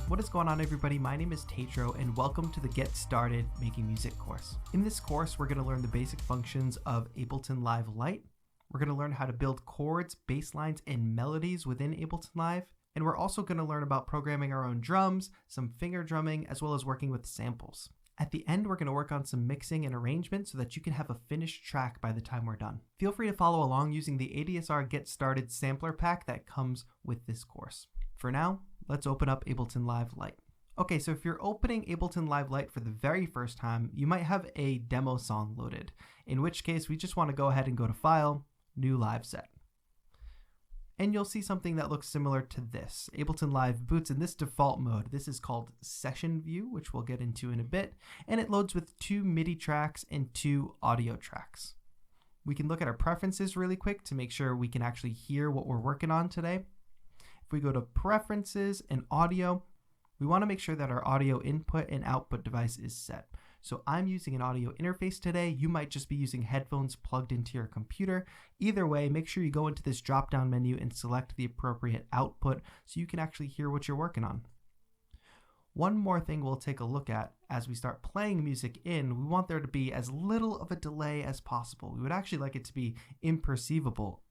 What is going on, everybody? My name is Tatro and welcome to the Get Started Making Music course. In this course, we're going to learn the basic functions of Ableton Live Lite. We're going to learn how to build chords, bass lines, and melodies within Ableton Live. And we're also going to learn about programming our own drums, some finger drumming, as well as working with samples. At the end, we're going to work on some mixing and arrangement so that you can have a finished track by the time we're done. Feel free to follow along using the ADSR Get Started sampler pack that comes with this course. For now, let's open up Ableton Live Lite. Okay, so if you're opening Ableton Live Lite for the very first time, you might have a demo song loaded, in which case we just want to go ahead and go to File, New Live Set. And you'll see something that looks similar to this. Ableton Live boots in this default mode. This is called Session View, which we'll get into in a bit, and it loads with 2 MIDI tracks and 2 audio tracks. We can look at our preferences really quick to make sure we can actually hear what we're working on today. If we go to Preferences and Audio, we want to make sure that our audio input and output device is set. So I'm using an audio interface today. You might just be using headphones plugged into your computer. Either way, make sure you go into this drop-down menu and select the appropriate output so you can actually hear what you're working on. One more thing we'll take a look at as we start playing music in, we want there to be as little of a delay as possible. We would actually like it to be imperceivable.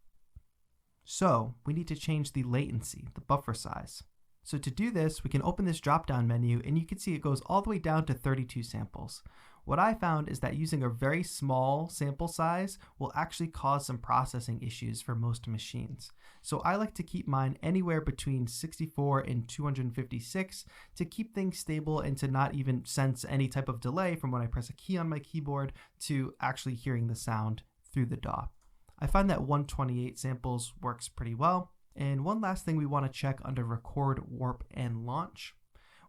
So we need to change the latency, the buffer size. So to do this, we can open this drop-down menu and you can see it goes all the way down to 32 samples. What I found is that using a very small sample size will actually cause some processing issues for most machines. So I like to keep mine anywhere between 64 and 256 to keep things stable and to not even sense any type of delay from when I press a key on my keyboard to actually hearing the sound through the DAW. I find that 128 samples works pretty well. And one last thing we want to check under Record, Warp, and Launch.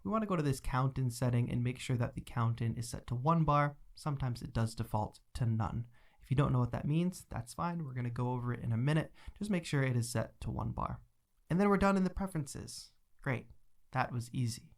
We want to go to this count-in setting and make sure that the count-in is set to 1 bar. Sometimes it does default to none. If you don't know what that means, that's fine. We're going to go over it in a minute. Just make sure it is set to 1 bar. And then we're done in the preferences. Great. That was easy.